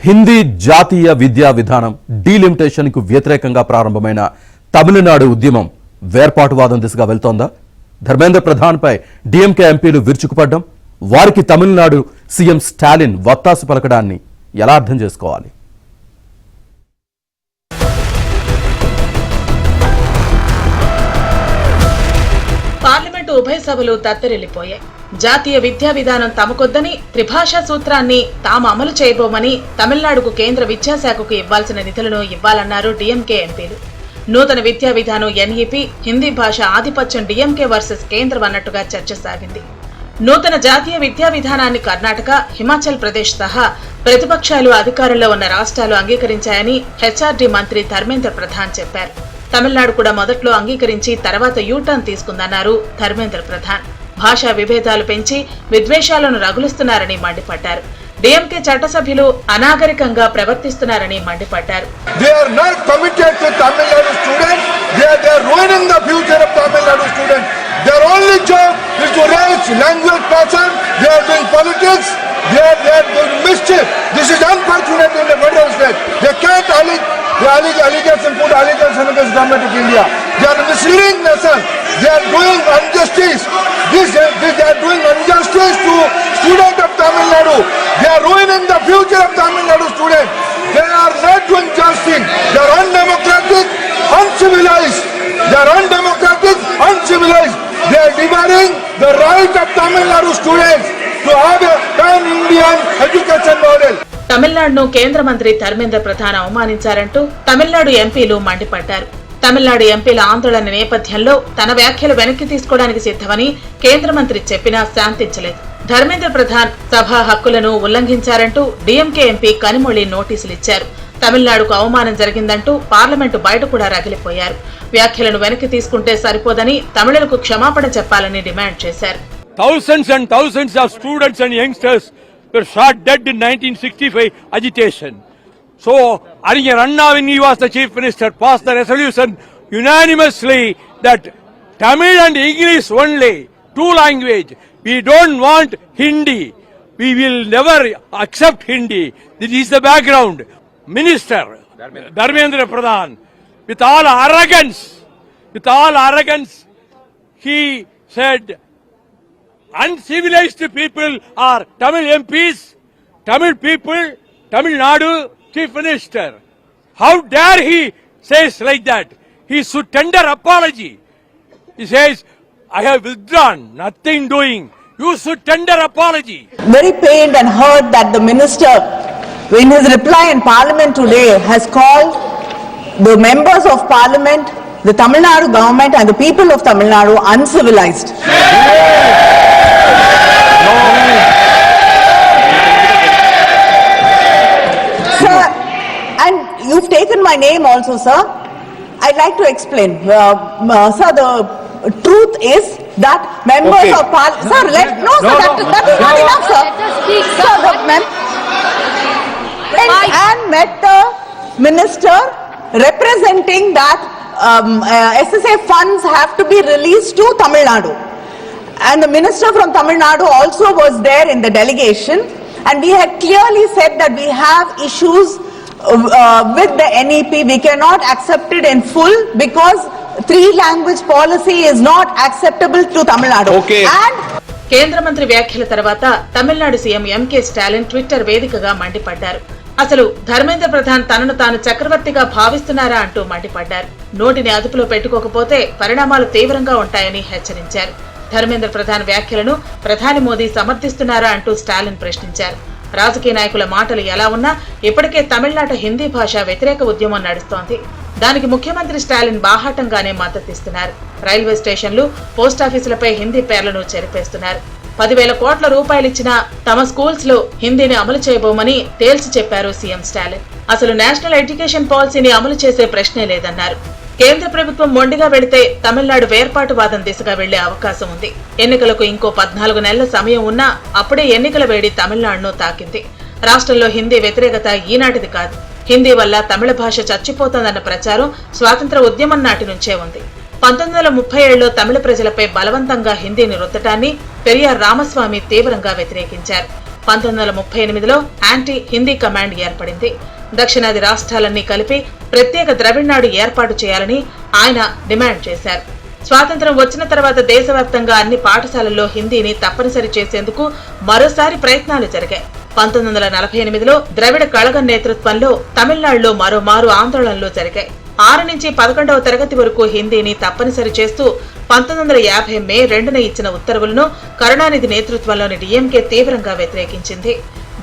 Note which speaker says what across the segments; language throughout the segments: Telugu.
Speaker 1: హిందీ జాతీయ విద్యా విధానం డీలిమిటేషన్ కు వ్యతిరేకంగా ప్రారంభమైన తమిళనాడు ఉద్యమం వేర్పాటువాదం దిశగా వెళ్తోందా? ధర్మేంద్ర ప్రధాన్ పై డీఎంకే ఎంపీలు విరుచుకుపడ్డం, వారికి తమిళనాడు సీఎం స్టాలిన్ వత్తాసు పలకడాన్ని ఎలా అర్థం చేసుకోవాలి?
Speaker 2: పార్లమెంటు ఉభయ సభలు దత్తరిల్లిపోయాయి. జాతీయ విద్యా విధానం తమకొద్దని, త్రిభాషా సూత్రాన్ని తాము అమలు చేయబోమని తమిళనాడుకు కేంద్ర విద్యాశాఖకు ఇవ్వాల్సిన నిధులను ఇవ్వాలన్నారు డీఎంకే ఎంపీలు. నూతన విద్యా విధానం ఎన్ఈపీ, హిందీ భాష ఆధిపత్యం డీఎంకే వర్సెస్ కేంద్రం అన్నట్టుగా చర్చ సాగింది. నూతన జాతీయ విద్యా విధానాన్ని కర్ణాటక, హిమాచల్ ప్రదేశ్ సహా ప్రతిపక్షాలు అధికారంలో ఉన్న రాష్ట్రాలు అంగీకరించాయని హెచ్ఆర్డీ మంత్రి ధర్మేంద్ర ప్రధాన్ చెప్పారు. తమిళనాడు కూడా మొదట్లో అంగీకరించి తర్వాత యూటర్న్ తీసుకుందన్నారు ధర్మేంద్ర ప్రధాన్. భాషా విభేదాలు పెంచి విద్వేషాలను రగులుస్తున్నారని మండిపడ్డారు. డీఎంకే చట్టసభ్యులు అనాగరికంగా ప్రవర్తిస్తున్నారని మండిపడ్డారు.
Speaker 3: They allegations and put allegations against government of India. They are misleading nation. They are doing injustice. They are doing injustice to students of Tamil Nadu. They are ruining the future of Tamil Nadu students. They are not doing justice. They are undemocratic, uncivilized. They are undemocratic, uncivilized. They are denying the right of Tamil Nadu students to have a pan-Indian education model.
Speaker 2: తమిళనాడును కేంద్ర మంత్రి ధర్మేంద్ర ప్రధాన్ అవమానించారంటూ తమిళనాడు ఎంపీలు మండిపడ్డారు. తమిళనాడు ఎంపీల ఆందోళన నేపథ్యంలో తన వ్యాఖ్యలు వెనక్కి తీసుకోవడానికి సిద్ధమని కేంద్ర మంత్రి చెప్పినా శాంతించలేదు. ధర్మేంద్ర ప్రధాన్ సభా హక్కులను ఉల్లంఘించారంటూ డీఎంకే ఎంపీ కనిమొళి నోటీసులిచ్చారు. తమిళనాడుకు అవమానం జరిగిందంటూ పార్లమెంటు బయట కూడా రగిలిపోయారు. వ్యాఖ్యలను వెనక్కి తీసుకుంటే సరిపోదని తమిళులకు క్షమాపణ చెప్పాలని డిమాండ్ చేశారు.
Speaker 4: Thousands and thousands of students and youngsters were shot dead in 1965 agitation. So, Ariyan Anna, when he was the chief minister, passed the resolution unanimously that Tamil and English only, two language. We don't want Hindi. We will never accept Hindi. This is the background. Minister Dharmendra Pradhan, with all arrogance, he said, uncivilized people are Tamil MPs, Tamil people, Tamil Nadu Chief Minister. How dare he says like that? He should tender apology. He says, I have withdrawn, nothing doing. You should tender apology.
Speaker 5: Very pained and hurt that the minister, in his reply in parliament today, has called the members of parliament, the Tamil Nadu government and the people of Tamil Nadu uncivilized. Sir, and you've taken my name also, sir. I'd like to explain. Sir, the truth is that members of parliament... Sir, that is not enough, sir. Sir, the and met the minister representing that SSA funds have to be released to Tamil Nadu. And the minister from Tamil Nadu also was there in the delegation, and we had clearly said that we have issues with the NEP. We cannot accept it in full because 3-language policy is not acceptable to Tamil Nadu.
Speaker 4: Okay.
Speaker 5: And
Speaker 2: కేంద్ర మంత్రి వ్యాఖ్యల తర్వాత Tamil Nadu CM MK Stalin Twitter వేదికగా మండిపడ్డారు. అసలు ధర్మేంద్ర ప్రధాన్ తనను తాను చక్రవర్తిగా భావిస్తున్నారా అంటూ మండిపడ్డారు. నోటిని అదుపులో పెట్టుకోకపోతే పరిణామాలు తీవ్రంగా ఉంటాయని హెచ్చరించారు. ధర్మేంద్ర ప్రధాన్ వ్యాఖ్యలను ప్రధాని మోదీ సమర్థిస్తున్నారా అంటూ స్టాలిన్ ప్రశ్నించారు. రాజకీయ నాయకుల మాటలు ఎలా ఉన్నా ఇప్పటికే తమిళనాట హిందీ భాష వ్యతిరేక ఉద్యమం నడుస్తోంది. దానికి ముఖ్యమంత్రి స్టాలిన్ బాహాటంగానే మద్దతిస్తున్నారు. రైల్వే స్టేషన్లు, పోస్టాఫీసులపై హిందీ పేర్లను చెరిపేస్తున్నారు. 10,000 కోట్ల రూపాయలిచ్చినా తమ స్కూల్స్ లో హిందీని అమలు చేయబోమని తేల్చి చెప్పారు సీఎం స్టాలిన్. అసలు నేషనల్ ఎడ్యుకేషన్ పాలసీని అమలు చేసే ప్రశ్నే లేదన్నారు. కేంద్ర ప్రభుత్వం మొండిగా వెళితే తమిళనాడు వేర్పాటువాదం దిశగా వెళ్లే అవకాశం ఉంది. ఎన్నికలకు ఇంకో 14 నెలల సమయం ఉన్నా అప్పుడే ఎన్నికల వేడి తమిళనాడును తాకింది. రాష్ట్రంలో హిందీ వ్యతిరేకత ఈనాటిది కాదు. హిందీ వల్ల తమిళ భాష చచ్చిపోతోందన్న ప్రచారం స్వాతంత్ర ఉద్యమం నాటి నుంచే ఉంది. 1937లో తమిళ ప్రజలపై బలవంతంగా హిందీని రుద్దటాన్ని పెరియార్ రామస్వామి తీవ్రంగా వ్యతిరేకించారు. 1938లో యాంటీ హిందీ కమాండ్ ఏర్పడింది. దక్షిణాది రాష్ట్రాలన్నీ కలిపి ప్రత్యేక ద్రవిడనాడు ఏర్పాటు చేయాలని ఆయన డిమాండ్ చేశారు. స్వాతంత్ర్యం వచ్చిన తర్వాత దేశవ్యాప్తంగా అన్ని పాఠశాలల్లో హిందీని తప్పనిసరి చేసేందుకు మరోసారి ప్రయత్నాలు జరిగాయి. 1948లో ద్రవిడ కళగం నేతృత్వంలో తమిళనాడులో మరోమారు ఆందోళనలు జరిగాయి. 6 నుంచి 11వ తరగతి వరకు హిందీని తప్పనిసరి చేస్తూ 1950 మే 2న ఇచ్చిన ఉత్తర్వులను కరుణానిధి నేతృత్వంలోని డిఎంకే తీవ్రంగా వ్యతిరేకించింది.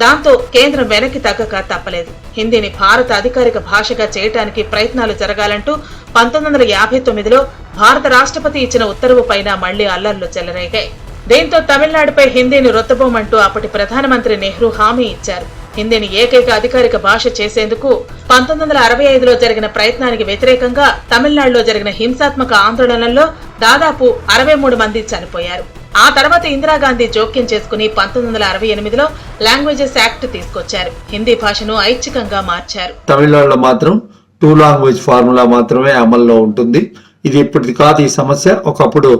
Speaker 2: దాంతో కేంద్రం వెనక్కి తగ్గక తప్పలేదు. హిందీని భారత అధికారిక భాషగా చేయటానికి ప్రయత్నాలు జరగాలంటూ 1959లో భారత రాష్ట్రపతి ఇచ్చిన ఉత్తర్వు పైన మళ్లీ అల్లర్లు చెలరేగాయి. దీంతో తమిళనాడుపై హిందీని రొత్తబోమంటూ అప్పటి ప్రధానమంత్రి నెహ్రూ హామీ ఇచ్చారు. హిందీని ఏకైక అధికారిక భాష చేసేందుకు 1965లో జరిగిన ప్రయత్నానికి వ్యతిరేకంగా తమిళనాడులో జరిగిన హింసాత్మక ఆందోళనల్లో దాదాపు 63 మంది చనిపోయారు. ఆ తర్వాత ఇందిరాగాంధీ జోక్యం చేసుకుని 1968లో లాంగ్వేజెస్ యాక్ట్ తీసుకొచ్చారు. హిందీ భాషను ఐచ్ఛికంగా మార్చారు.
Speaker 6: తమిళనాడులో మాత్రం 2 లాంగ్వేజ్ ఫార్ములా మాత్రమే అమల్లో ఉంటుంది. ఇది ఇప్పటిది కాదు ఈ సమస్య. ఒకప్పుడు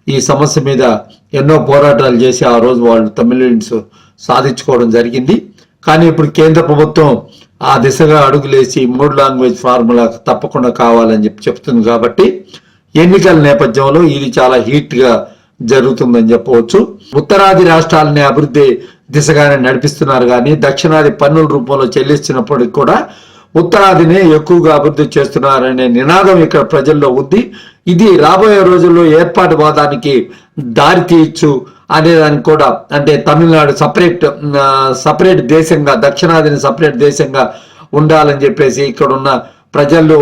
Speaker 6: ఈ సమస్య మీద ఎన్నో పోరాటాలు చేసి ఆ రోజు వాళ్ళు తమిళన్స్ సాధించుకోవడం జరిగింది. కానీ ఇప్పుడు కేంద్ర ప్రభుత్వం ఆ దిశగా అడుగులేసి 3 లాంగ్వేజ్ ఫార్ములా తప్పకుండా కావాలని చెప్తుంది. కాబట్టి ఎన్నికల నేపథ్యంలో ఇది చాలా హీట్ గా జరుగుతుందని చెప్పవచ్చు. ఉత్తరాది రాష్ట్రాలని అభివృద్ధి దిశగానే నడిపిస్తున్నారు కానీ దక్షిణాది పన్నుల రూపంలో చెల్లిస్తున్నప్పటికీ కూడా ఉత్తరాదినే ఎక్కువగా అభివృద్ధి చేస్తున్నారనే నినాదం ఇక్కడ ప్రజల్లో ఉంది. ఇది రాబోయే రోజుల్లో ఏర్పాటువాదానికి దారి తీయచ్చు అనేదానికి కూడా, అంటే తమిళనాడు సపరేట్ దేశంగా, దక్షిణాదిని సపరేట్ దేశంగా ఉండాలని చెప్పేసి ఇక్కడ ఉన్న ప్రజలు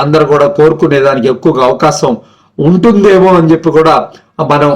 Speaker 6: అందరు కూడా కోరుకునేదానికి ఎక్కువగా అవకాశం ఉంటుందేమో అని చెప్పి కూడా మనం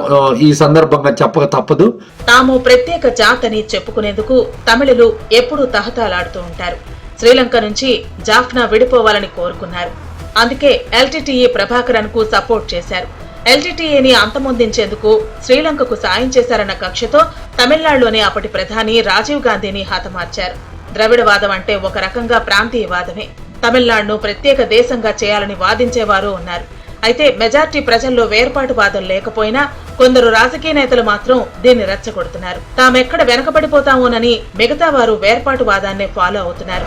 Speaker 6: ఈ సందర్భంగా చెప్పక తప్పదు.
Speaker 2: తాము ప్రత్యేక జాతని చెప్పుకునేందుకు తమిళులు ఎప్పుడూ తహతాలాడుతూ ఉంటారు. శ్రీలంక నుంచి జాఫ్నా విడిపోవాలని కోరుకున్నారు. అందుకే ఎల్టీటీఈ ప్రభాకరన్ కు సపోర్ట్ చేశారు. ఎల్టీటీఈని అంతమొందించేందుకు శ్రీలంకకు సాయం చేశారన్న కక్షతో తమిళనాడులోని అప్పటి ప్రధాని రాజీవ్ గాంధీని హతమార్చారు. ద్రవిడవాదం అంటే ఒక రకంగా ప్రాంతీయవాదమే. తమిళనాడును ప్రత్యేక దేశంగా చేయాలని వాదించేవారు ఉన్నారు. అయితే మెజార్టీ ప్రజల్లో వేర్పాటువాదం లేకపోయినా కొందరు రాజకీయ నేతలు మాత్రం దీన్ని రెచ్చగొడుతున్నారు. తామెక్కడ వెనకబడిపోతామోనని మిగతా వారు వేర్పాటువాదాన్నే ఫాలో అవుతున్నారు.